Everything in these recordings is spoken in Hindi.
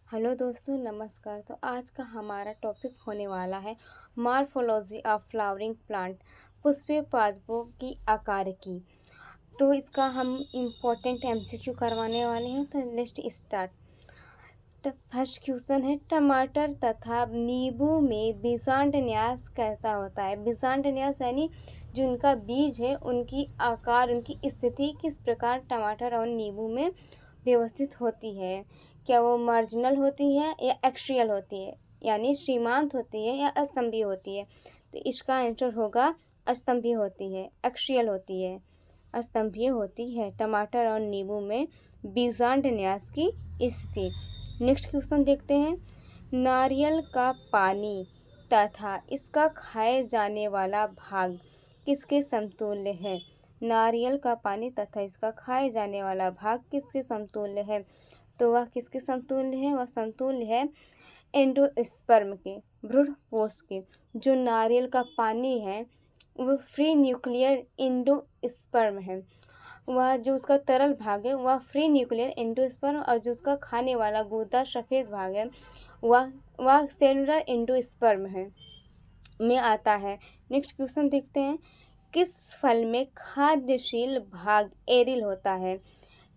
हेलो दोस्तों, नमस्कार। तो आज का हमारा टॉपिक होने वाला है मॉर्फोलॉजी ऑफ फ्लावरिंग प्लांट, पुष्पीय पादपों की आकार की। तो इसका हम इम्पोर्टेंट एमसीक्यू करवाने वाले हैं। तो लेट्स स्टार्ट। फर्स्ट क्वेश्चन है, टमाटर तथा नींबू में बीजांड न्यास कैसा होता है। बीजांड न्यास यानी जो उनका बीज है, उनकी आकार, उनकी स्थिति किस प्रकार टमाटर और नींबू में व्यवस्थित होती है। क्या वो मार्जिनल होती है या एक्सियल होती है, यानी सीमांत होती है या अस्तंभीय होती है। तो इसका आंसर होगा अस्तंभीय होती है, एक्सियल होती है, अस्तंभीय होती है टमाटर और नींबू में बीजांड न्यास की स्थिति। नेक्स्ट क्वेश्चन देखते हैं, नारियल का पानी तथा इसका खाए जाने वाला भाग किसके समतुल्य है। नारियल का पानी तथा इसका खाए जाने वाला भाग किसके समतुल्य है। तो वह किसके समतुल्य है, वह समतुल्य है एंडोस्पर्म के, भ्रूणपोष के। जो नारियल का पानी है वह फ्री न्यूक्लियर एंडोस्पर्म है। वह जो उसका तरल भाग है वह फ्री न्यूक्लियर एंडोस्पर्म, और जो उसका खाने वाला गूदा सफ़ेद भाग है वह सेलुलर एंडोस्पर्म है में आता है। नेक्स्ट क्वेश्चन देखते हैं, किस फल में खाद्यशील भाग एरिल होता है।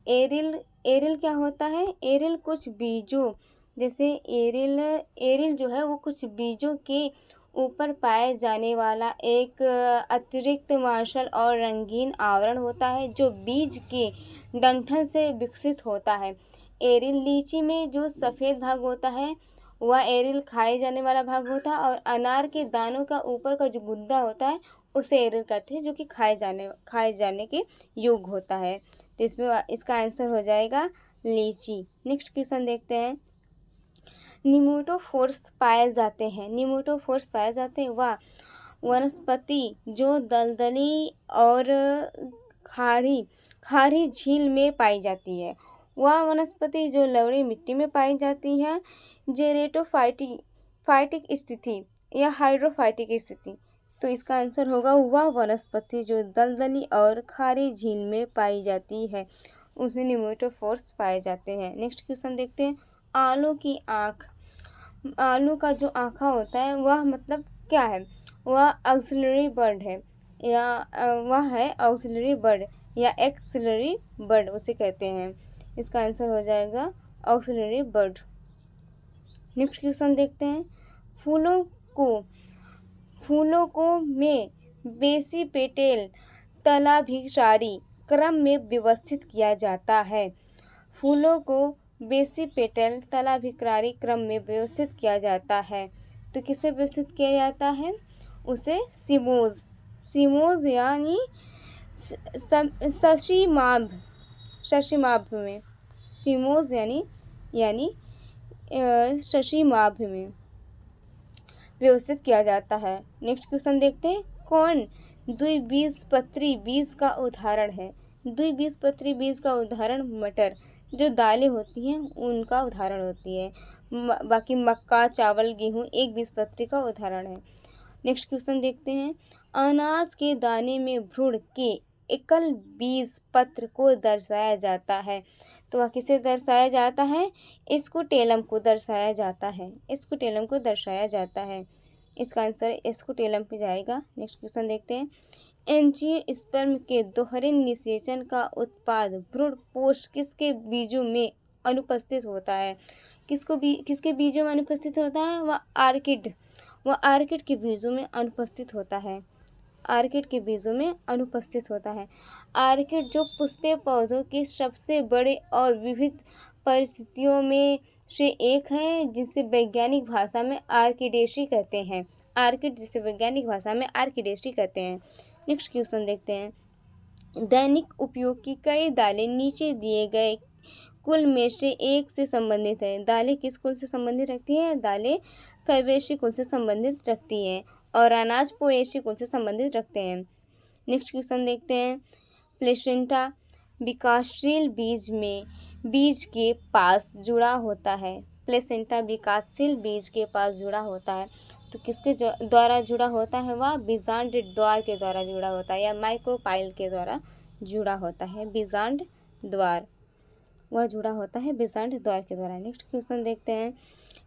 एरिल क्या होता है। एरिल कुछ बीजों, जैसे एरिल जो है वो कुछ बीजों के ऊपर पाए जाने वाला एक अतिरिक्त मांसल और रंगीन आवरण होता है जो बीज के डंठल से विकसित होता है। एरिल लीची में जो सफ़ेद भाग होता है वह एरिल खाए जाने वाला भाग होता है, और अनार के दानों का ऊपर का जो गुद्दा होता है उसे एरिल कहते हैं, जो कि खाए जाने के योग्य होता है। तो इसमें इसका आंसर हो जाएगा लीची। नेक्स्ट क्वेश्चन देखते हैं, निमेटोफोर्स पाए जाते हैं वह वनस्पति जो दलदली और खारी झील में पाई जाती है। वह वनस्पति जो लवणीय मिट्टी में पाई जाती है, जेरेटोफाइटिक स्थिति या हाइड्रोफाइटिक स्थिति। तो इसका आंसर होगा वह वनस्पति जो दलदली और खारी झील में पाई जाती है, उसमें निमेटोफोर्स पाए जाते हैं। नेक्स्ट क्वेश्चन देखते हैं, आलू की आँख। आलू का जो आँखा होता है वह मतलब क्या है। वह ऑक्सिलरी बर्ड है, या वह है ऑक्सिलरी बर्ड या एक्सिलरी बर्ड उसे कहते हैं। इसका आंसर हो जाएगा ऑक्सिलरी बर्ड। नेक्स्ट क्वेश्चन देखते हैं, फूलों को में बेसिपेटल तलाभिसारी क्रम में व्यवस्थित किया जाता है। फूलों को बेसिपेटल तलाभिसारी क्रम में व्यवस्थित किया जाता है। तो किस में व्यवस्थित किया जाता है, उसे सिमोज यानी शशीमाभ में, सिमोज यानी शशीमाभ में व्यवस्थित किया जाता है। नेक्स्ट क्वेश्चन देखते हैं, कौन द्विबीजपत्री बीज का उदाहरण है। द्विबीजपत्री बीज का उदाहरण मटर, जो दालें होती हैं उनका उदाहरण होती है। बाकी मक्का, चावल, गेहूँ एक बीजपत्री का उदाहरण है। नेक्स्ट क्वेश्चन देखते हैं, अनाज के दाने में भ्रूण के एकल बीज पत्र को दर्शाया जाता है। तो वह किसे दर्शाया जाता है, स्कूटेलम को दर्शाया जाता है, स्कूटेलम को दर्शाया जाता है। इसका आंसर स्कूटेलम पे जाएगा। नेक्स्ट क्वेश्चन देखते हैं, एंजियोस्पर्म के दोहरे निषेचन का उत्पाद भ्रूणपोष किसके बीजों में अनुपस्थित होता है। किसके बीजों में अनुपस्थित होता है, वह आर्किड के बीजों में अनुपस्थित होता है। आर्किड के बीजों में अनुपस्थित होता है। आर्किड जो पुष्पीय पौधों के सबसे बड़े और विविध परिस्थितियों में से एक है, जिसे वैज्ञानिक भाषा में आर्किडेसी कहते हैं। आर्किड जिसे वैज्ञानिक भाषा में आर्किडेसी कहते हैं। नेक्स्ट क्वेश्चन देखते हैं, दैनिक उपयोग की कई दालें नीचे दिए गए कुल में से एक से संबंधित है। दालें किस कुल से संबंधित रखती हैं, दालें फैबेसी कुल से संबंधित रखती हैं, और अनाज पोएसी कुल से संबंधित रखते हैं। नेक्स्ट क्वेश्चन देखते हैं, प्लेसेंटा विकासशील बीज के पास जुड़ा होता है। प्लेसेंटा विकासशील बीज के पास जुड़ा होता है। तो किसके द्वारा जुड़ा होता है, वह बीजांड द्वार के द्वारा जुड़ा होता है, या माइक्रोपाइल के द्वारा जुड़ा होता है, बीजांड द्वार। वह जुड़ा होता है बीजांड द्वार के द्वारा। नेक्स्ट क्वेश्चन देखते हैं।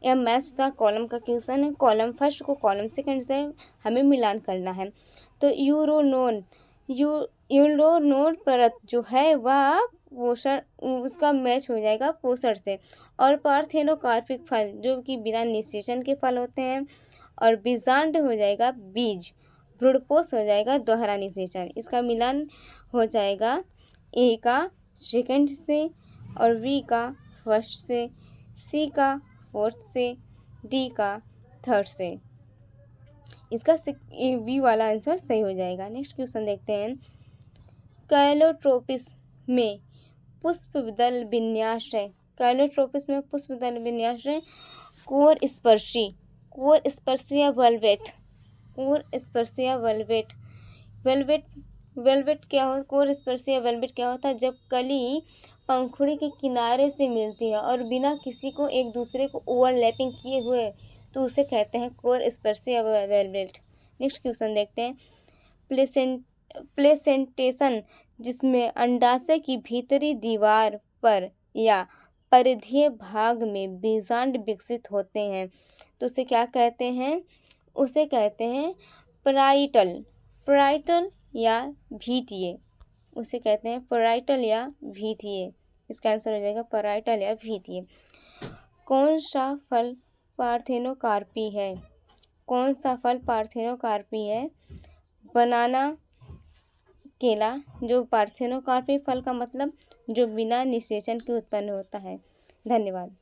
यह मैच द कॉलम का क्वेश्चन है। कॉलम फर्स्ट को कॉलम सेकंड से हमें मिलान करना है। तो यूरोनोन परत जो है वह पोषण उसका मैच हो जाएगा पोषण से। और पार्थेनोकार्पिक फल जो कि बिना निषेचन के फल होते हैं। और बीजांड हो जाएगा बीज। भ्रूणपोष हो जाएगा दोहरा निषेचन। इसका मिलान हो जाएगा ए का सेकंड से और बी का फर्स्ट से, सी का फोर्थ से, डी का थर्ड से। इसका बी वाला आंसर सही हो जाएगा। नेक्स्ट क्वेश्चन देखते हैं। कैलोट्रोपिस में पुष्पदल विन्यास है। कैलोट्रोपिस में पुष्पदल विन्यास है कोर स्पर्शिया वेलवेट। कोर स्पर्शिया वेलवेट वेलवेट क्या हो कोर स्पर्शिया वेलवेट क्या होता है? जब कली पंखुड़ी के किनारे से मिलती है और बिना किसी को एक दूसरे को ओवरलैपिंग किए हुए, तो उसे कहते हैं कोर स्पर्शिया वेलवेट। नेक्स्ट क्वेश्चन देखते हैं। प्लेसेंटेशन जिसमें अंडाशय की भीतरी दीवार पर या परिधीय भाग में बीजांड विकसित होते हैं, तो उसे क्या कहते हैं? उसे कहते हैं पराइटल या भीतीय। उसे कहते हैं पराइटल या भीतीय। इसका आंसर हो जाएगा पराइटल या भीतीय। कौन सा फल पार्थेनोकार्पी है? कौन सा फल पार्थेनोकार्पी है? बनाना, केला। जो पार्थेनोकार्पी फल का मतलब जो बिना निषेचन के उत्पन्न होता है। धन्यवाद।